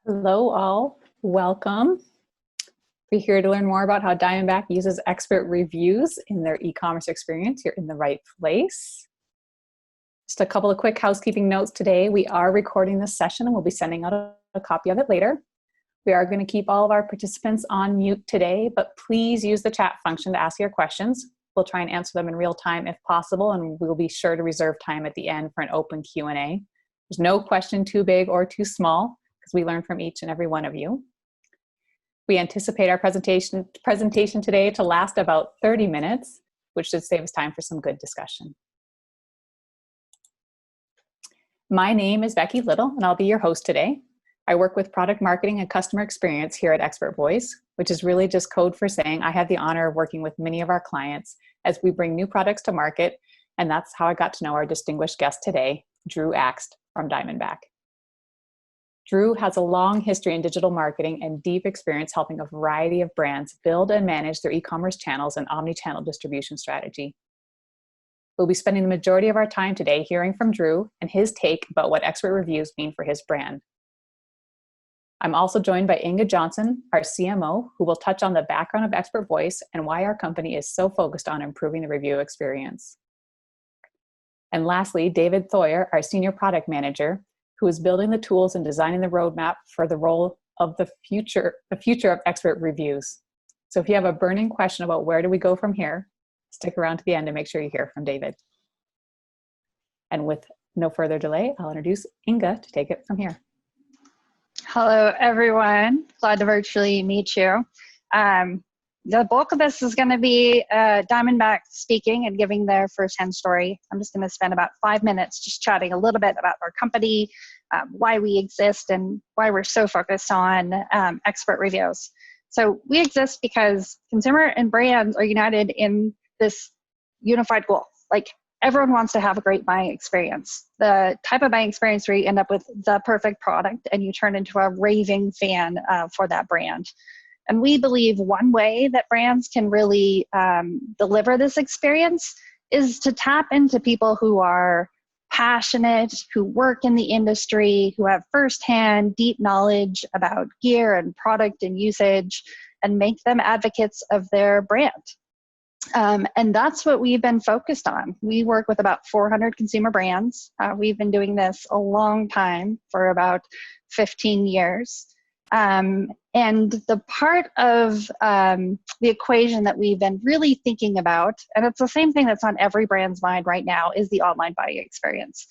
Hello all, welcome. We're here to learn more about how Diamondback uses expert reviews in their e-commerce experience. You're in the right place. Just a couple of quick housekeeping notes today. We are recording this session and we'll be sending out a copy of it later. We are going to keep all of our participants on mute today, but please use the chat function to ask your questions. We'll try and answer them in real time if possible, and we'll be sure to reserve time at the end for an open Q&A. There's no question too big or too small, because we learn from each and every one of you. We anticipate our presentation today to last about 30 minutes, which should save us time for some good discussion. My name is Becky Little, and I'll be your host today. I work with product marketing and customer experience here at ExpertVoice, which is really just code for saying I have the honor of working with many of our clients as we bring new products to market, and that's how I got to know our distinguished guest today, Drew Axt from Diamondback. Drew has a long history in digital marketing and deep experience helping a variety of brands build and manage their e-commerce channels and omni-channel distribution strategy. We'll be spending the majority of our time today hearing from Drew and his take about what expert reviews mean for his brand. I'm also joined by Inga Johnson, our CMO, who will touch on the background of ExpertVoice and why our company is so focused on improving the review experience. And lastly, David Thoyer, our Senior Product Manager, who is building the tools and designing the roadmap for the role of the future of expert reviews. So if you have a burning question about where do we go from here, stick around to the end to make sure you hear from David. And with no further delay, I'll introduce Inga to take it from here. Hello, everyone. Glad to virtually meet you. The bulk of this is going to be Diamondback speaking and giving their firsthand story. I'm just going to spend about 5 minutes just chatting a little bit about our company, why we exist, and why we're so focused on expert reviews. So we exist because consumer and brands are united in this unified goal. Like, everyone wants to have a great buying experience. The type of buying experience where you end up with the perfect product and you turn into a raving fan for that brand. And we believe one way that brands can really deliver this experience is to tap into people who are passionate, who work in the industry, who have firsthand deep knowledge about gear and product and usage, and make them advocates of their brand. And that's what we've been focused on. We work with about 400 consumer brands. We've been doing this a long time, for about 15 years. And the part of the equation that we've been really thinking about, and it's the same thing that's on every brand's mind right now, is the online buying experience.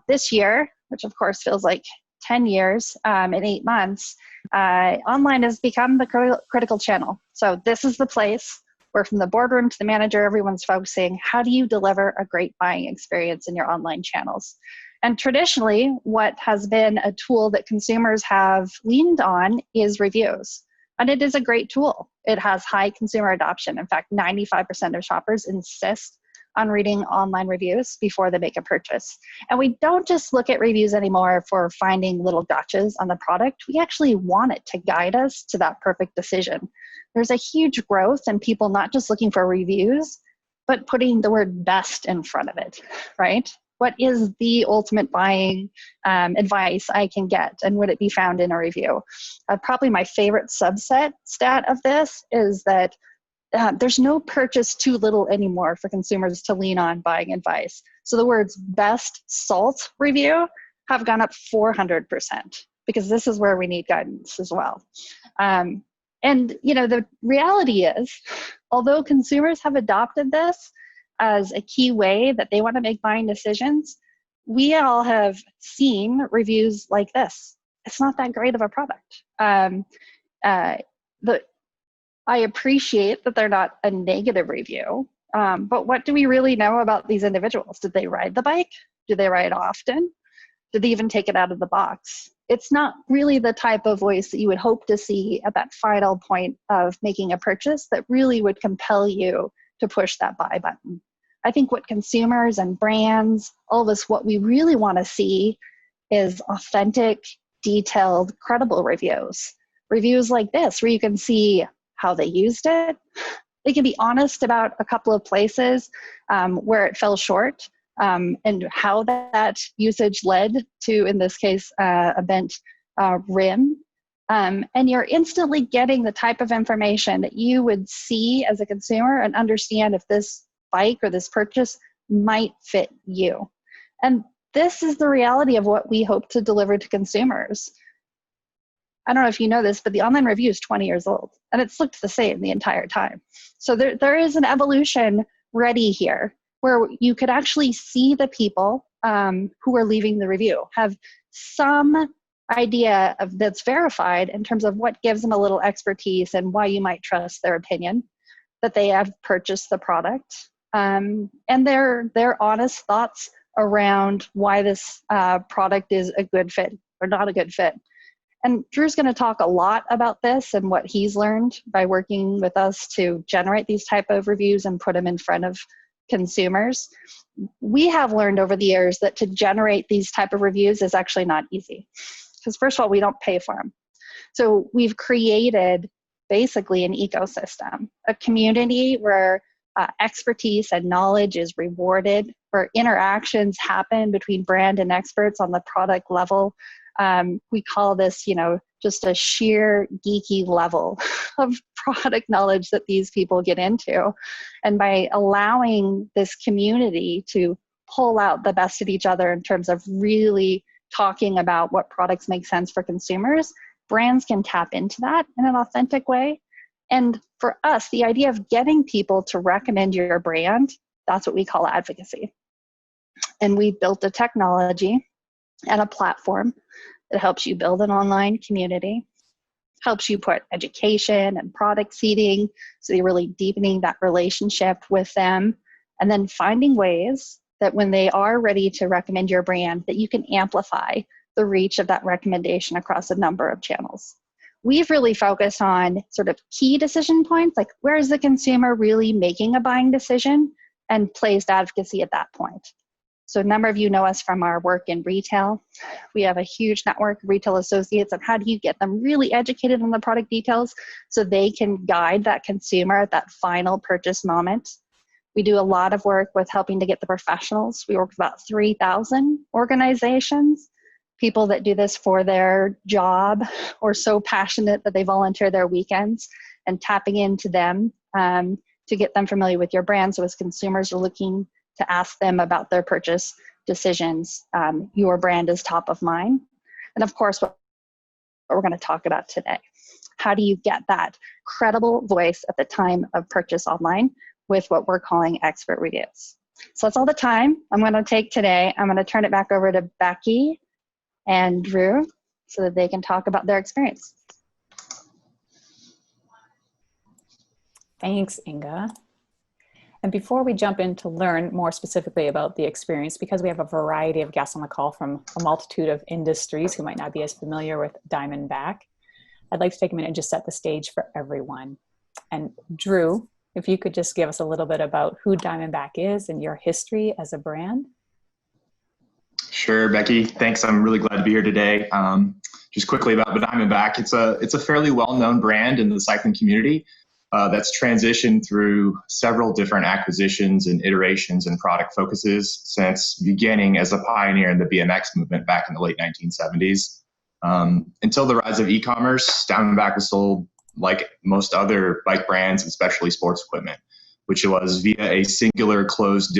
This year, which of course feels like 10 years in 8 months, online has become the critical channel. So this is the place where, from the boardroom to the manager, everyone's focusing, how do you deliver a great buying experience in your online channels? And traditionally, what has been a tool that consumers have leaned on is reviews. And it is a great tool. It has high consumer adoption. In fact, 95% of shoppers insist on reading online reviews before they make a purchase. And we don't just look at reviews anymore for finding little gotchas on the product. We actually want it to guide us to that perfect decision. There's a huge growth in people not just looking for reviews, but putting the word best in front of it, right? What is the ultimate buying advice I can get, and would it be found in a review? Probably my favorite subset stat of this is that there's no purchase too little anymore for consumers to lean on buying advice. So the words best salt review have gone up 400%, because this is where we need guidance as well. And you know, the reality is, although consumers have adopted this as a key way that they want to make buying decisions, we all have seen reviews like this. It's not that great of a product. I appreciate that they're not a negative review, but what do we really know about these individuals? Did they ride the bike? Do they ride often? Did they even take it out of the box? It's not really the type of voice that you would hope to see at that final point of making a purchase that really would compel you to push that buy button. I think what consumers and brands, all of us, what we really want to see is authentic, detailed, credible reviews. Reviews like this, where you can see how they used it. They can be honest about a couple of places where it fell short, and how that usage led to, in this case, a bent rim. And you're instantly getting the type of information that you would see as a consumer and understand if this bike or this purchase might fit you. And this is the reality of what we hope to deliver to consumers. I don't know if you know this, but the online review is 20 years old, and it's looked the same the entire time. So there is an evolution ready here where you could actually see the people who are leaving the review, have some idea of that's verified in terms of what gives them a little expertise and why you might trust their opinion, that they have purchased the product, and their honest thoughts around why this product is a good fit or not a good fit. And Drew's going to talk a lot about this and what he's learned by working with us to generate these type of reviews and put them in front of consumers. We have learned over the years that to generate these type of reviews is actually not easy. Because first of all, we don't pay for them. So we've created basically an ecosystem, a community where expertise and knowledge is rewarded, where interactions happen between brand and experts on the product level. We call this, just a sheer geeky level of product knowledge that these people get into. And by allowing this community to pull out the best of each other in terms of really talking about what products make sense for consumers, brands can tap into that in an authentic way. And for us, the idea of getting people to recommend your brand, that's what we call advocacy. And we built a technology and a platform that helps you build an online community, helps you put education and product seeding, so you're really deepening that relationship with them, and then finding ways that when they are ready to recommend your brand, that you can amplify the reach of that recommendation across a number of channels. We've really focused on sort of key decision points, like where is the consumer really making a buying decision, and placed advocacy at that point. So a number of you know us from our work in retail. We have a huge network of retail associates, and how do you get them really educated on the product details so they can guide that consumer at that final purchase moment. We do a lot of work with helping to get the professionals. We work with about 3,000 organizations, people that do this for their job or so passionate that they volunteer their weekends, and tapping into them to get them familiar with your brand. So as consumers are looking to ask them about their purchase decisions, your brand is top of mind. And of course, what we're going to talk about today. How do you get that credible voice at the time of purchase online with what we're calling expert reviews? So that's all the time I'm going to take today. I'm going to turn it back over to Becky and Drew so that they can talk about their experience. Thanks, Inga. And before we jump in to learn more specifically about the experience, because we have a variety of guests on the call from a multitude of industries who might not be as familiar with Diamondback, I'd like to take a minute and just set the stage for everyone. And Drew, if you could just give us a little bit about who Diamondback is and your history as a brand. Sure, Becky. Thanks. I'm really glad to be here today. Just quickly about the Diamondback, it's a fairly well-known brand in the cycling community that's transitioned through several different acquisitions and iterations and product focuses since beginning as a pioneer in the BMX movement back in the late 1970s. Until the rise of e-commerce, Diamondback was sold like most other bike brands, especially sports equipment, which was via a singular closed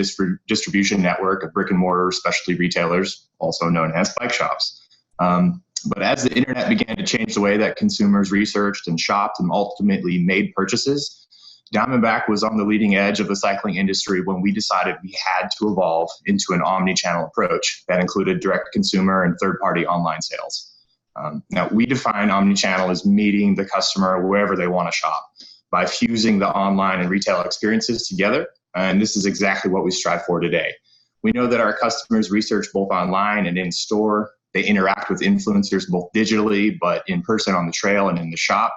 distribution network of brick and mortar specialty retailers, also known as bike shops. But as the internet began to change the way that consumers researched and shopped and ultimately made purchases, Diamondback was on the leading edge of the cycling industry when we decided we had to evolve into an omni-channel approach that included direct consumer and third-party online sales. Now, we define omni-channel as meeting the customer wherever they want to shop by fusing the online and retail experiences together. And this is exactly what we strive for today. We know that our customers research both online and in store. They interact with influencers both digitally, but in person on the trail and in the shop.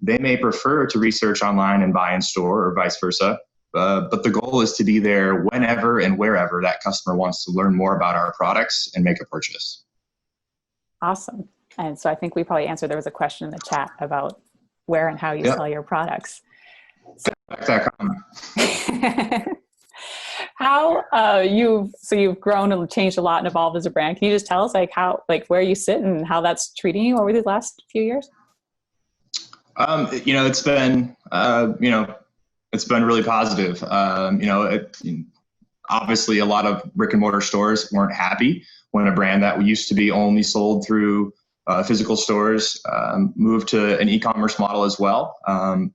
They may prefer to research online and buy in store or vice versa. But the goal is to be there whenever and wherever that customer wants to learn more about our products and make a purchase. Awesome. And so I think we probably answered, there was a question in the chat about where and how you sell your products. So, How you've grown and changed a lot and evolved as a brand. Can you just tell us where you sit and how that's treating you over these last few years? It's been it's been really positive. Obviously a lot of brick and mortar stores weren't happy when a brand that used to be only sold through physical stores moved to an e-commerce model as well.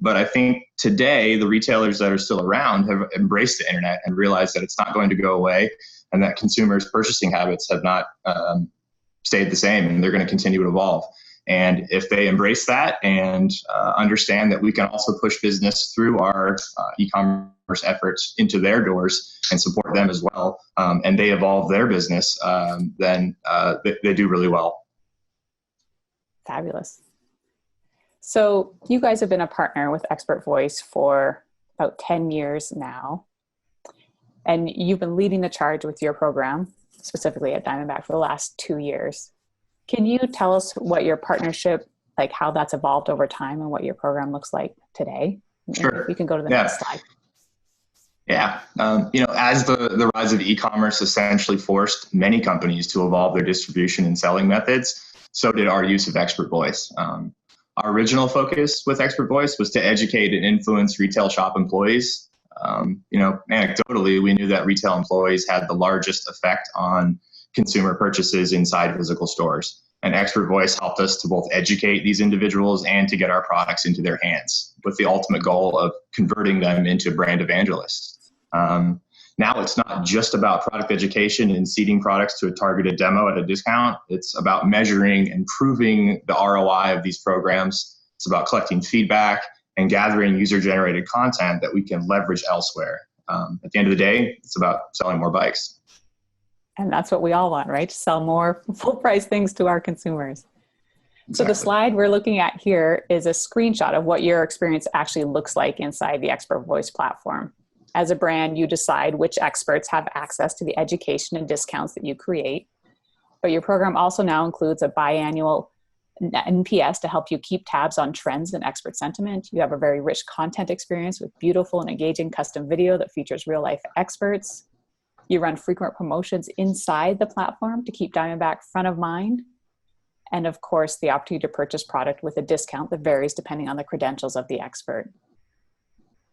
But I think today the retailers that are still around have embraced the internet and realized that it's not going to go away, and that consumers' purchasing habits have not stayed the same, and they're going to continue to evolve. And if they embrace that and understand that we can also push business through our e-commerce efforts into their doors and support them as well, and they evolve their business, then they do really well. Fabulous. So you guys have been a partner with ExpertVoice for about 10 years now, and you've been leading the charge with your program, specifically at Diamondback, for the last 2 years. Can you tell us what your partnership, like how that's evolved over time and what your program looks like today? Sure. You can go to the next slide. Yeah. As the rise of e-commerce essentially forced many companies to evolve their distribution and selling methods, so did our use of ExpertVoice. Our original focus with ExpertVoice was to educate and influence retail shop employees. Anecdotally, we knew that retail employees had the largest effect on consumer purchases inside physical stores. And ExpertVoice helped us to both educate these individuals and to get our products into their hands, with the ultimate goal of converting them into brand evangelists. Now it's not just about product education and seeding products to a targeted demo at a discount. It's about measuring and proving the ROI of these programs. It's about collecting feedback and gathering user-generated content that we can leverage elsewhere. At the end of the day, it's about selling more bikes. And that's what we all want, right? To sell more full-price things to our consumers. Exactly. So the slide we're looking at here is a screenshot of what your experience actually looks like inside the ExpertVoice platform. As a brand, you decide which experts have access to the education and discounts that you create. But your program also now includes a biannual NPS to help you keep tabs on trends and expert sentiment. You have a very rich content experience with beautiful and engaging custom video that features real-life experts. You run frequent promotions inside the platform to keep Diamondback front of mind. And of course, the opportunity to purchase product with a discount that varies depending on the credentials of the expert.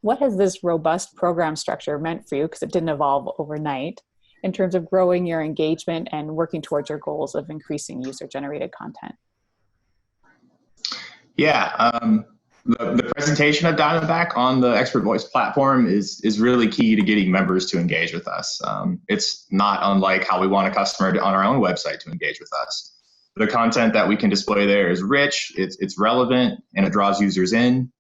What has this robust program structure meant for you, because it didn't evolve overnight, in terms of growing your engagement and working towards your goals of increasing user-generated content? Yeah, the presentation of Diamondback on the ExpertVoice platform is really key to getting members to engage with us. It's not unlike how we want a customer on our own website to engage with us. The content that we can display there is rich, it's relevant, and it draws users in.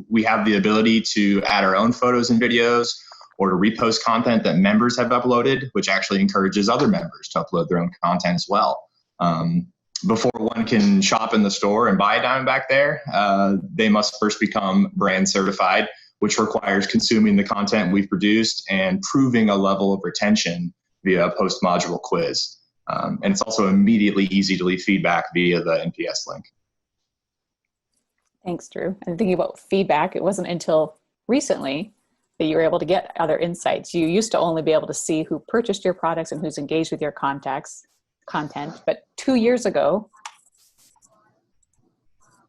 We have the ability to add our own photos and videos, or to repost content that members have uploaded, which actually encourages other members to upload their own content as well. Before one can shop in the store and buy a Diamondback there, they must first become brand certified, which requires consuming the content we've produced and proving a level of retention via a post-module quiz. And it's also immediately easy to leave feedback via the NPS link. Thanks, Drew. And thinking about feedback, it wasn't until recently that you were able to get other insights. You used to only be able to see who purchased your products and who's engaged with your content. But 2 years ago,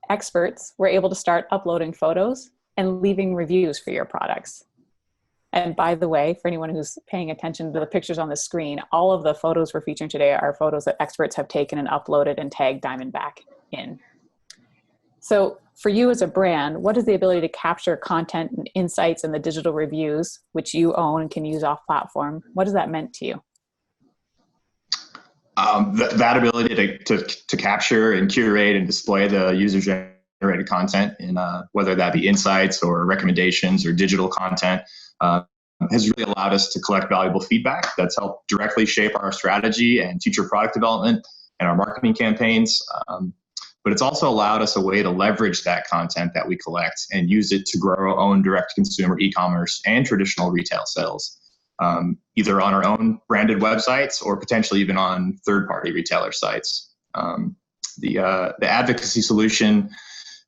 experts were able to start uploading photos and leaving reviews for your products. And by the way, for anyone who's paying attention to the pictures on the screen, all of the photos we're featuring today are photos that experts have taken and uploaded and tagged Diamondback in. So for you as a brand, what is the ability to capture content and insights in the digital reviews, which you own and can use off platform? What has that meant to you? That ability to capture and curate and display the user-generated content, in whether that be insights or recommendations or digital content, has really allowed us to collect valuable feedback that's helped directly shape our strategy and future product development and our marketing campaigns. But it's also allowed us a way to leverage that content that we collect and use it to grow our own direct-to-consumer e-commerce and traditional retail sales, either on our own branded websites or potentially even on third-party retailer sites. The advocacy solution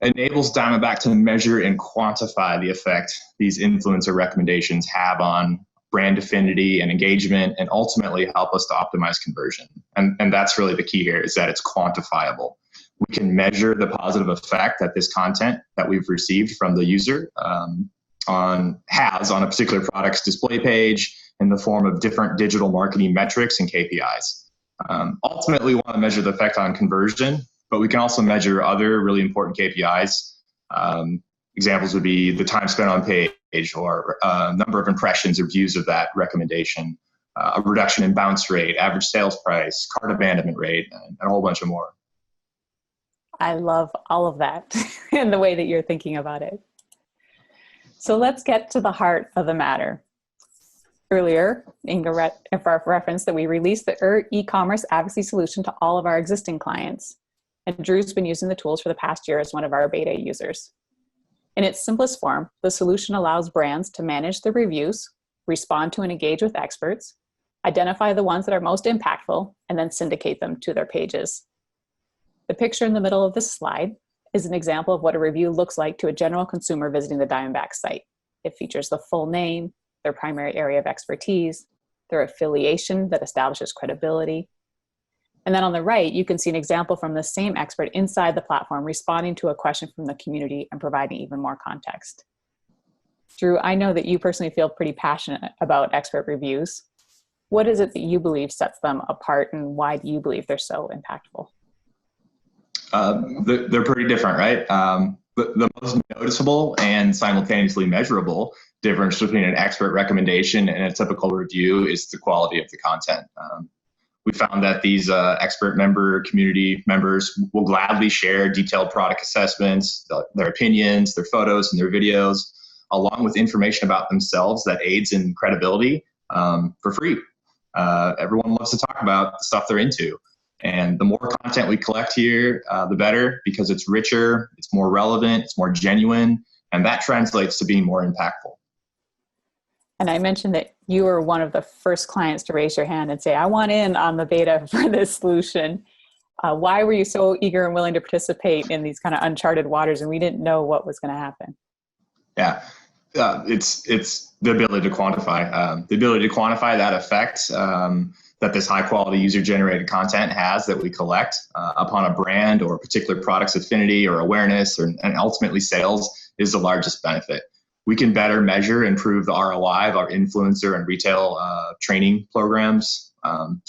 enables Diamondback to measure and quantify the effect these influencer recommendations have on brand affinity and engagement, and ultimately help us to optimize conversion. And that's really the key here, is that it's quantifiable. We can measure the positive effect that this content that we've received from the user has on a particular product's display page in the form of different digital marketing metrics and KPIs. Ultimately, we want to measure the effect on conversion, but we can also measure other really important KPIs. Examples would be the time spent on page, or number of impressions or views of that recommendation, a reduction in bounce rate, average sales price, cart abandonment rate, and a whole bunch of more. I love all of that and the way that you're thinking about it. So let's get to the heart of the matter. Earlier, Inga referenced that we released the e-commerce advocacy solution to all of our existing clients. And Drew's been using the tools for the past year as one of our beta users. In its simplest form, the solution allows brands to manage their reviews, respond to and engage with experts, identify the ones that are most impactful, and then syndicate them to their pages. The picture in the middle of this slide is an example of what a review looks like to a general consumer visiting the Diamondback site. It features the full name, their primary area of expertise, their affiliation that establishes credibility. And then on the right, you can see an example from the same expert inside the platform responding to a question from the community and providing even more context. Drew, I know that you personally feel pretty passionate about expert reviews. What is it that you believe sets them apart, and why do you believe they're so impactful? They're pretty different, right? The most noticeable and simultaneously measurable difference between an expert recommendation and a typical review is the quality of the content. We found that these expert community members will gladly share detailed product assessments, their opinions, their photos, and their videos, along with information about themselves that aids in credibility for free. Everyone loves to talk about the stuff they're into. And the more content we collect here, the better, because it's richer, it's more relevant, it's more genuine, and that translates to being more impactful. And I mentioned that you were one of the first clients to raise your hand and say, I want in on the beta for this solution. Why were you so eager and willing to participate in these kind of uncharted waters, and we didn't know what was going to happen? Yeah, it's the ability to quantify. The ability to quantify that effect that this high quality user generated content has that we collect upon a brand or a particular product's affinity or awareness and ultimately sales is the largest benefit. We can better measure and prove the ROI of our influencer and retail training programs.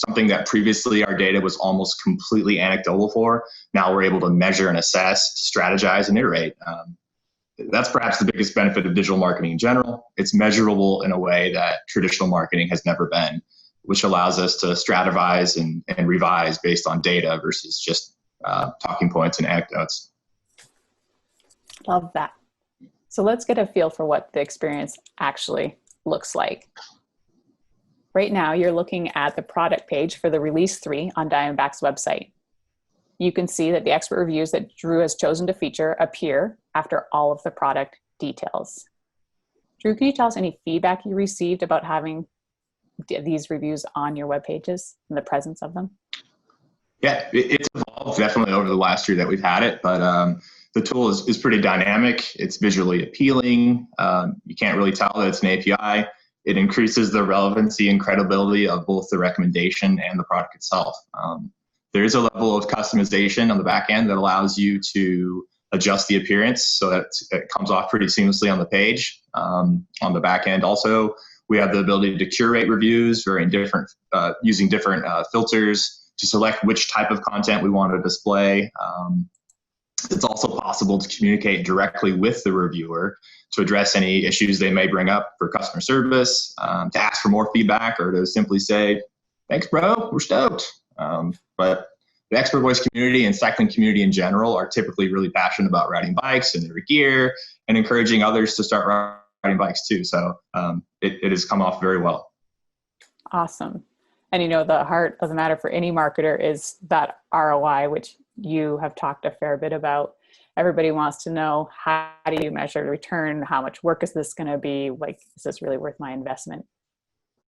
Something that previously our data was almost completely anecdotal for. Now we're able to measure and assess, strategize, and iterate. That's perhaps the biggest benefit of digital marketing in general. It's measurable in a way that traditional marketing has never been, which allows us to strategize and revise based on data versus just talking points and anecdotes. Love that. So let's get a feel for what the experience actually looks like. Right now, you're looking at the product page for the Release 3 on Diamondback's website. You can see that the expert reviews that Drew has chosen to feature appear after all of the product details. Drew, can you tell us any feedback you received about having these reviews on your web pages and the presence of them? Yeah, it's evolved definitely over the last year that we've had it, but the tool is pretty dynamic. It's visually appealing. You can't really tell that it's an API. It increases the relevancy and credibility of both the recommendation and the product itself. There is a level of customization on the back end that allows you to adjust the appearance so that it comes off pretty seamlessly on the page. On the back end also, we have the ability to curate reviews using different filters to select which type of content we want to display. It's also possible to communicate directly with the reviewer to address any issues they may bring up for customer service, to ask for more feedback, or to simply say, thanks, bro, we're stoked. But the ExpertVoice community and cycling community in general are typically really passionate about riding bikes and their gear and encouraging others to start riding bikes too. So it has come off very well. Awesome. And you know, the heart of the matter for any marketer is that ROI, which you have talked a fair bit about. Everybody wants to know, how do you measure the return? How much work is this going to be? Like, is this really worth my investment?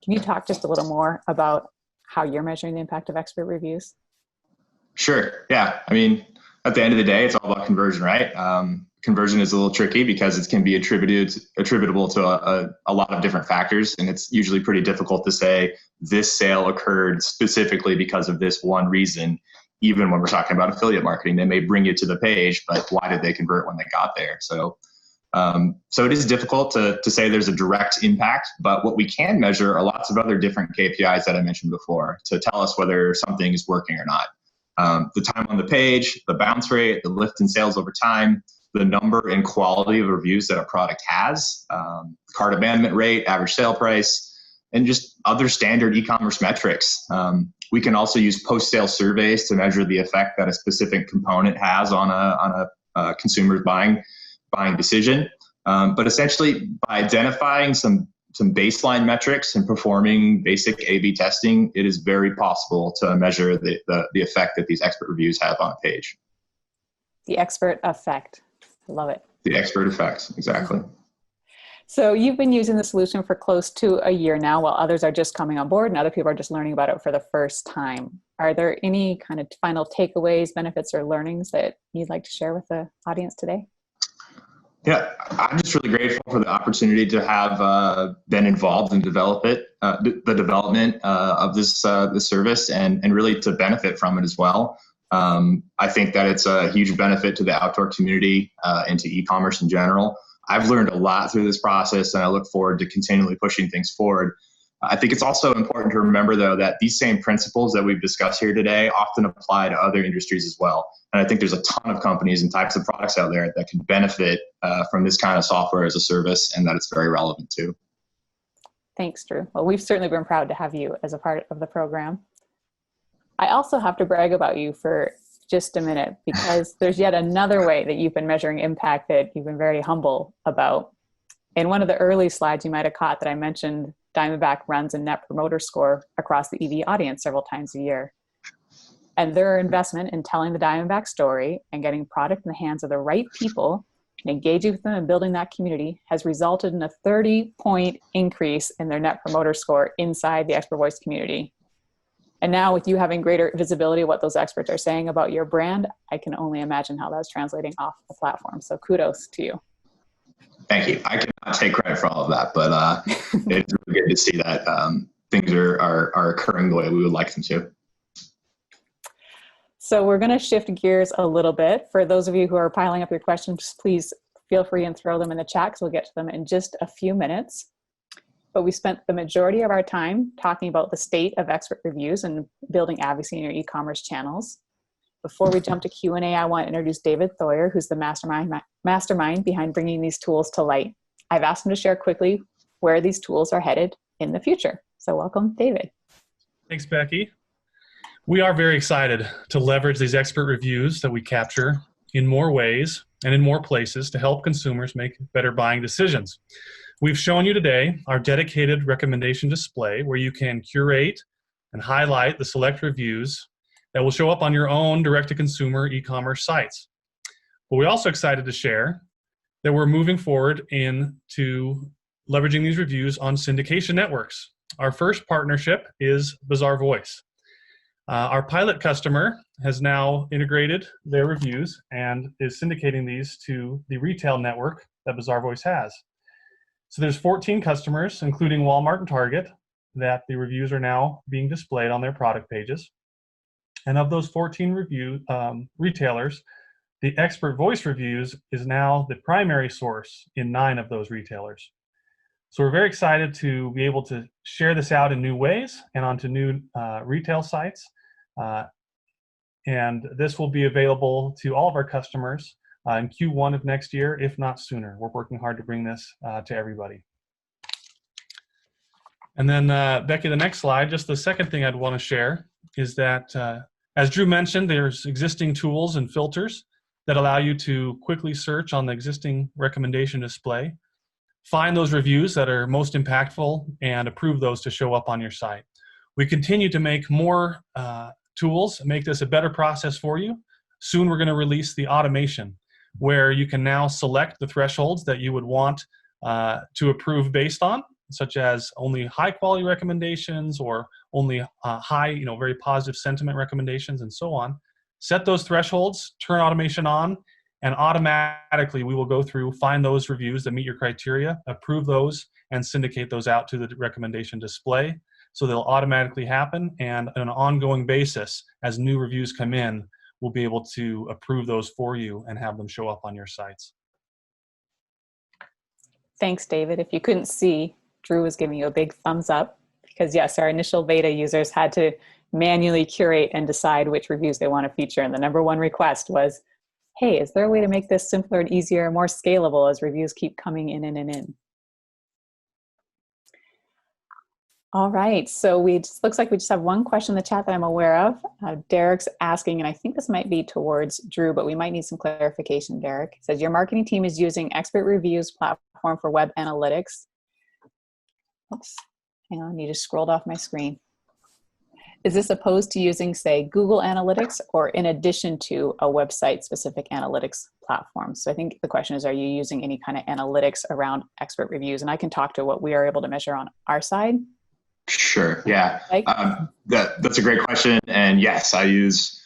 Can you talk just a little more about how you're measuring the impact of expert reviews? Sure. Yeah. I mean, at the end of the day, it's all about conversion, right? conversion is a little tricky because it can be attributable to a lot of different factors. And it's usually pretty difficult to say this sale occurred specifically because of this one reason. Even when we're talking about affiliate marketing, they may bring you to the page, but why did they convert when they got there? So it is difficult to say there's a direct impact, but what we can measure are lots of other different KPIs that I mentioned before to tell us whether something is working or not. The time on the page, the bounce rate, the lift in sales over time, the number and quality of reviews that a product has, cart abandonment rate, average sale price, and just other standard e-commerce metrics. We can also use post-sale surveys to measure the effect that a specific component has on a consumer's buying decision. But essentially, by identifying some baseline metrics and performing basic A/B testing, it is very possible to measure the effect that these expert reviews have on a page. The expert effect. I love it. The expert effect, exactly. So you've been using the solution for close to a year now, while others are just coming on board and other people are just learning about it for the first time. Are there any kind of final takeaways, benefits, or learnings that you'd like to share with the audience today? Yeah, I'm just really grateful for the opportunity to have been involved in the development of this service and really to benefit from it as well. I think that it's a huge benefit to the outdoor community and to e-commerce in general. I've learned a lot through this process, and I look forward to continually pushing things forward. I think it's also important to remember, though, that these same principles that we've discussed here today often apply to other industries as well. And I think there's a ton of companies and types of products out there that can benefit from this kind of software as a service, and that it's very relevant to. Thanks, Drew. Well, we've certainly been proud to have you as a part of the program. I also have to brag about you for just a minute, because there's yet another way that you've been measuring impact that you've been very humble about. In one of the early slides you might have caught that I mentioned Diamondback runs a net promoter score across the EV audience several times a year. And their investment in telling the Diamondback story and getting product in the hands of the right people and engaging with them and building that community has resulted in a 30-point increase in their net promoter score inside the ExpertVoice community. And now with you having greater visibility of what those experts are saying about your brand, I can only imagine how that's translating off the platform. So kudos to you. Thank you. I cannot take credit for all of that, but it's really good to see that things are occurring the way we would like them to. So we're going to shift gears a little bit. For those of you who are piling up your questions, please feel free and throw them in the chat, because we'll get to them in just a few minutes. But we spent the majority of our time talking about the state of expert reviews and building advocacy in your e-commerce channels. Before we jump to Q&A, I want to introduce David Thoyer, who's the mastermind behind bringing these tools to light. I've asked him to share quickly where these tools are headed in the future. So welcome, David. Thanks, Becky. We are very excited to leverage these expert reviews that we capture in more ways and in more places to help consumers make better buying decisions. We've shown you today our dedicated recommendation display, where you can curate and highlight the select reviews that will show up on your own direct-to-consumer e-commerce sites. But we're also excited to share that we're moving forward into leveraging these reviews on syndication networks. Our first partnership is ExpertVoice. Our pilot customer has now integrated their reviews and is syndicating these to the retail network that ExpertVoice has. So there's 14 customers, including Walmart and Target, that the reviews are now being displayed on their product pages. And of those 14 retailers, the ExpertVoice reviews is now the primary source in 9 of those retailers. So we're very excited to be able to share this out in new ways and onto new retail sites. And this will be available to all of our customers in Q1 of next year, if not sooner. We're working hard to bring this to everybody. And then Becky, the next slide, just the second thing I'd want to share is that, as Drew mentioned, there's existing tools and filters that allow you to quickly search on the existing recommendation display, find those reviews that are most impactful, and approve those to show up on your site. We continue to make more tools, make this a better process for you. Soon we're going to release the automation, where you can now select the thresholds that you would want to approve based on, such as only high quality recommendations or only high, very positive sentiment recommendations and so on. Set those thresholds, turn automation on, And automatically we will go through, find those reviews that meet your criteria, approve those, and syndicate those out to the recommendation display. So they'll automatically happen, and on an ongoing basis, as new reviews come in, we'll be able to approve those for you and have them show up on your sites. Thanks, David. If you couldn't see, Drew was giving you a big thumbs up because yes, our initial beta users had to manually curate and decide which reviews they want to feature. And the number one request was, hey, is there a way to make this simpler and easier and more scalable as reviews keep coming in and in? All right, so looks like we just have one question in the chat that I'm aware of. Derek's asking, and I think this might be towards Drew, but we might need some clarification, Derek. It says, your marketing team is using Expert Reviews platform for web analytics. Oops, hang on, you just scrolled off my screen. Is this opposed to using, say, Google Analytics or in addition to a website-specific analytics platform? So I think the question is, are you using any kind of analytics around Expert Reviews? And I can talk to what we are able to measure on our side. Sure. Yeah. That's a great question. And yes, I use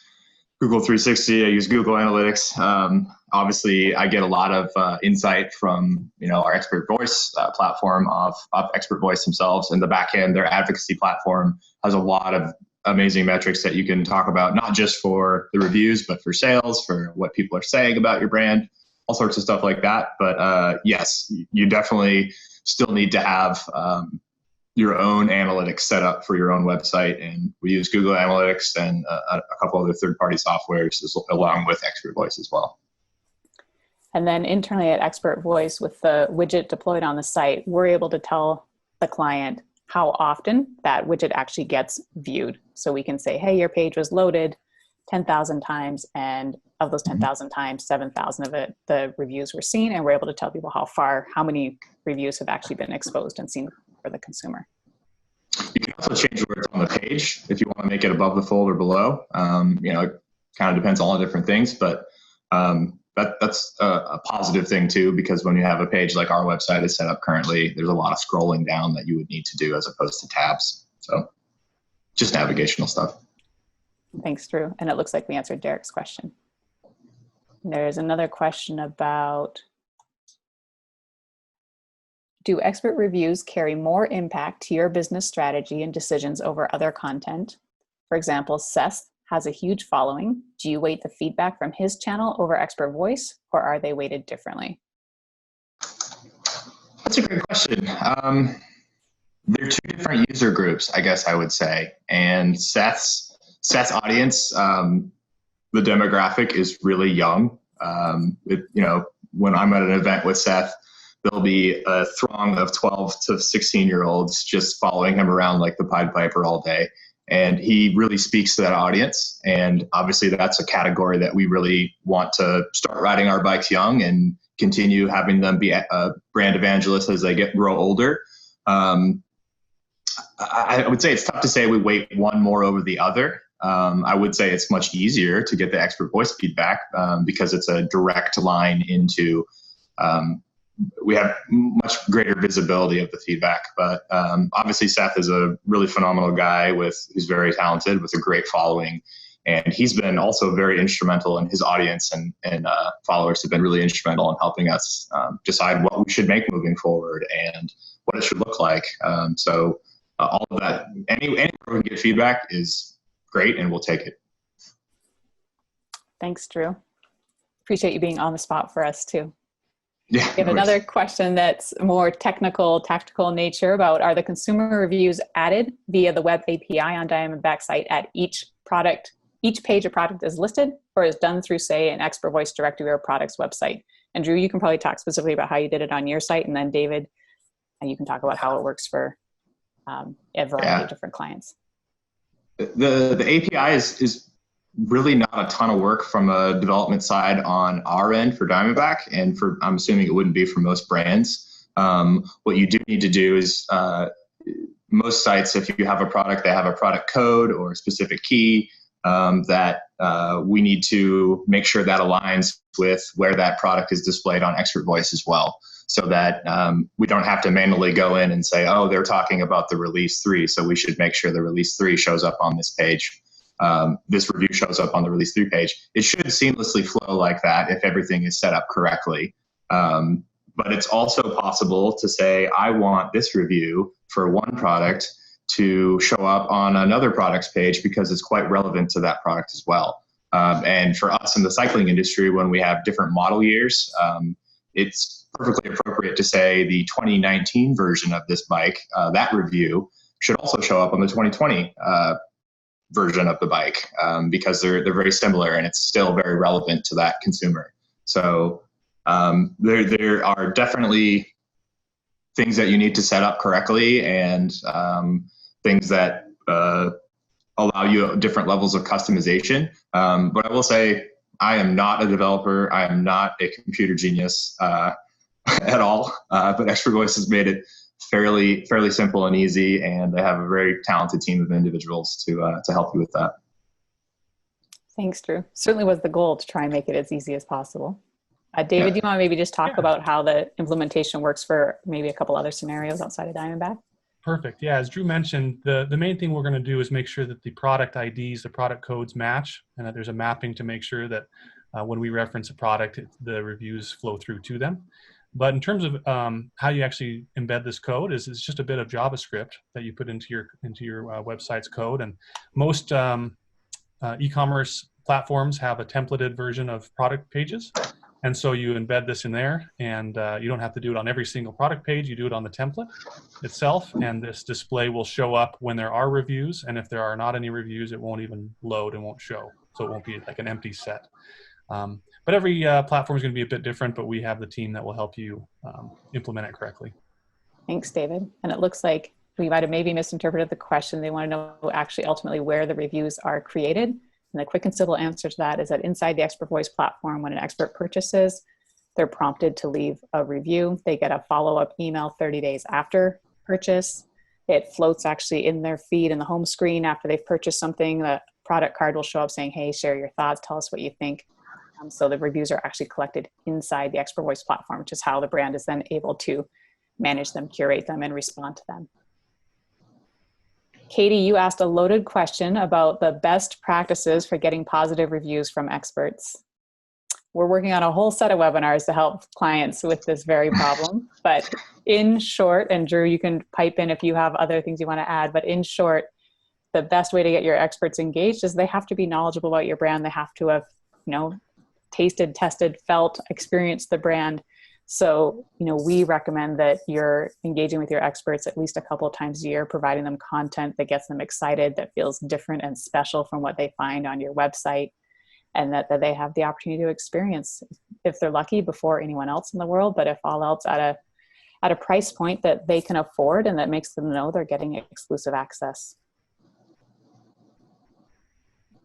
Google 360. I use Google Analytics. Obviously, I get a lot of insight from our ExpertVoice platform of ExpertVoice themselves. In the back end, their advocacy platform has a lot of amazing metrics that you can talk about, not just for the reviews, but for sales, for what people are saying about your brand, all sorts of stuff like that. But yes, you definitely still need to have your own analytics set up for your own website. And we use Google Analytics and a couple other third-party softwares along with ExpertVoice as well. And then internally at ExpertVoice, with the widget deployed on the site, we're able to tell the client how often that widget actually gets viewed. So we can say, hey, your page was loaded 10,000 times, and of those 10,000 times, 7,000 of it, the reviews were seen, and we're able to tell people how many reviews have actually been exposed and seen for the consumer. You can also change where it's on the page if you want to make it above the fold or below. It kind of depends on all the different things, but that's a positive thing too, because when you have a page like our website is set up currently, there's a lot of scrolling down that you would need to do as opposed to tabs. So just navigational stuff. Thanks, Drew. And it looks like we answered Derek's question. There's another question about, do expert reviews carry more impact to your business strategy and decisions over other content? For example, Seth has a huge following. Do you weight the feedback from his channel over ExpertVoice, or are they weighted differently? That's a great question. They're two different user groups, I guess I would say. And Seth's audience, the demographic is really young. When I'm at an event with Seth, there'll be a throng of 12 to 16-year-olds just following him around like the Pied Piper all day. And he really speaks to that audience. And obviously that's a category that we really want to start riding our bikes young and continue having them be a brand evangelist as they grow older. I would say it's tough to say we weight one more over the other. I would say it's much easier to get the ExpertVoice feedback because it's a direct line into we have much greater visibility of the feedback, but obviously Seth is a really phenomenal guy who's very talented with a great following. And he's been also very instrumental in his audience and followers have been really instrumental in helping us decide what we should make moving forward and what it should look like. So all of that, anywhere we can get feedback is great and we'll take it. Thanks, Drew. Appreciate you being on the spot for us too. Yeah, we have another question that's more technical, tactical in nature about, are the consumer reviews added via the web API on Diamondback site at each page a product is listed, or is done through, say, an ExpertVoice directory or product's website? And Drew, you can probably talk specifically about how you did it on your site, and then David, you can talk about how it works for a variety of different clients. The API is really not a ton of work from a development side on our end for Diamondback, and I'm assuming it wouldn't be for most brands. What you do need to do is most sites, if you have a product, they have a product code or a specific key that we need to make sure that aligns with where that product is displayed on ExpertVoice as well, so that we don't have to manually go in and say, oh, they're talking about the release 3, so we should make sure the release 3 shows up on this page. this review shows up on the release 3 page. It should seamlessly flow like that if everything is set up correctly. But it's also possible to say, I want this review for one product to show up on another product's page because it's quite relevant to that product as well. And for us in the cycling industry, when we have different model years, it's perfectly appropriate to say the 2019 version of this bike, that review should also show up on the 2020 version of the bike, because they're very similar and it's still very relevant to that consumer. So there are definitely things that you need to set up correctly, and things that allow you different levels of customization. But I will say, I am not a developer. I am not a computer genius at all. But ExpertVoice has made it fairly simple and easy, and they have a very talented team of individuals to help you with that. Thanks, Drew. Certainly was the goal to try and make it as easy as possible. David, do you want to maybe just talk about how the implementation works for maybe a couple other scenarios outside of Diamondback? Perfect. Yeah, as Drew mentioned, the main thing we're going to do is make sure that the product IDs, the product codes match, and that there's a mapping to make sure that when we reference a product, the reviews flow through to them. But in terms of how you actually embed this code, it's just a bit of JavaScript that you put into your website's code. And most e-commerce platforms have a templated version of product pages. And so you embed this in there, and you don't have to do it on every single product page. You do it on the template itself, and this display will show up when there are reviews. And if there are not any reviews, it won't even load and won't show. So it won't be like an empty set. But every platform is going to be a bit different, but we have the team that will help you implement it correctly. Thanks, David. And it looks like we might have maybe misinterpreted the question. They want to know actually ultimately where the reviews are created. And the quick and simple answer to that is that inside the ExpertVoice platform, when an expert purchases, they're prompted to leave a review. They get a follow-up email 30 days after purchase. It floats actually in their feed in the home screen after they've purchased something. The product card will show up saying, hey, share your thoughts, tell us what you think. So the reviews are actually collected inside the ExpertVoice platform, which is how the brand is then able to manage them, curate them, and respond to them. Katie, you asked a loaded question about the best practices for getting positive reviews from experts. We're working on a whole set of webinars to help clients with this very problem. But in short, and Drew, you can pipe in if you have other things you want to add, but in short, the best way to get your experts engaged is they have to be knowledgeable about your brand. They have to have, tasted, tested, felt, experienced the brand. So, we recommend that you're engaging with your experts at least a couple of times a year, providing them content that gets them excited, that feels different and special from what they find on your website, and that they have the opportunity to experience, if they're lucky, before anyone else in the world, but if all else at a price point that they can afford and that makes them know they're getting exclusive access.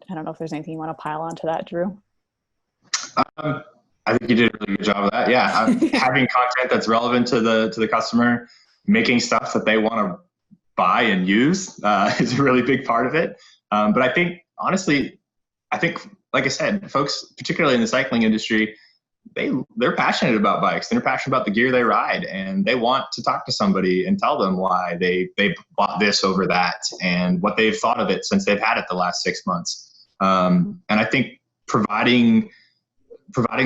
I don't know if there's anything you want to pile onto that, Drew. I think you did a really good job of that. Yeah, having content that's relevant to the customer, making stuff that they want to buy and use is a really big part of it. But I think, honestly, like I said, folks, particularly in the cycling industry, they're passionate about bikes. They're passionate about the gear they ride, and they want to talk to somebody and tell them why they bought this over that and what they've thought of it since they've had it the last 6 months. And I think providing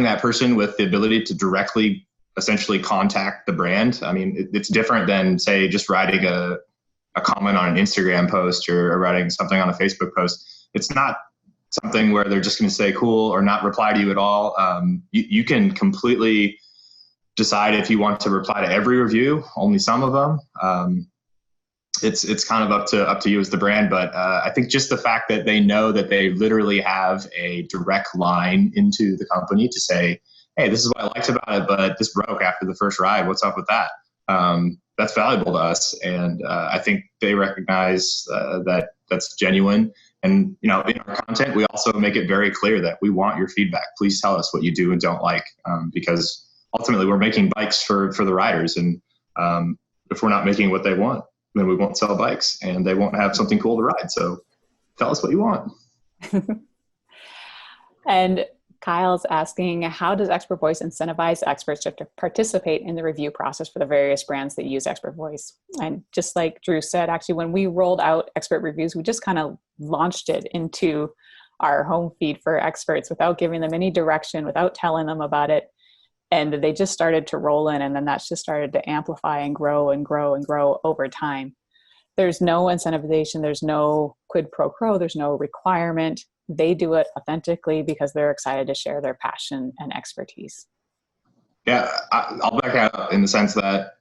that person with the ability to directly essentially contact the brand. I mean, it's different than, say, just writing a comment on an Instagram post or writing something on a Facebook post. It's not something where they're just going to say cool or not reply to you at all. You can completely decide if you want to reply to every review, only some of them. It's kind of up to you as the brand, but I think just the fact that they know that they literally have a direct line into the company to say, hey, this is what I liked about it, but this broke after the first ride. What's up with that? That's valuable to us, and I think they recognize that that's genuine. And in our content, we also make it very clear that we want your feedback. Please tell us what you do and don't like, because ultimately we're making bikes for the riders, and if we're not making what they want, then we won't sell bikes and they won't have something cool to ride. So tell us what you want. And Kyle's asking, how does ExpertVoice incentivize experts to participate in the review process for the various brands that use ExpertVoice? And just like Drew said, actually, when we rolled out expert reviews, we just kind of launched it into our home feed for experts without giving them any direction, without telling them about it. And they just started to roll in, and then that's just started to amplify and grow and grow and grow over time. There's no incentivization, there's no quid pro quo, there's no requirement. They do it authentically because they're excited to share their passion and expertise. Yeah, I'll back out in the sense that,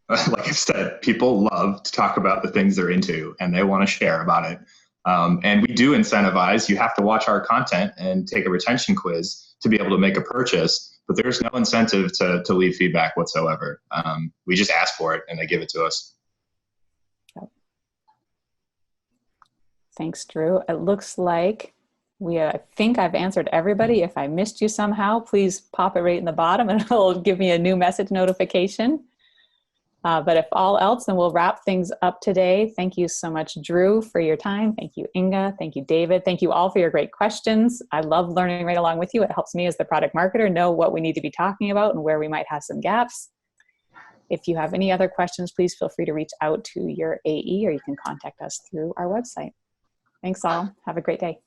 like I've said, people love to talk about the things they're into and they want to share about it. And we do incentivize. You have to watch our content and take a retention quiz to be able to make a purchase, but there's no incentive to leave feedback whatsoever. We just ask for it and they give it to us. Thanks, Drew. It looks like I think I've answered everybody. If I missed you somehow, please pop it right in the bottom and it'll give me a new message notification. But if all else, then we'll wrap things up today. Thank you so much, Drew, for your time. Thank you, Inga. Thank you, David. Thank you all for your great questions. I love learning right along with you. It helps me as the product marketer know what we need to be talking about and where we might have some gaps. If you have any other questions, please feel free to reach out to your AE or you can contact us through our website. Thanks all. Have a great day.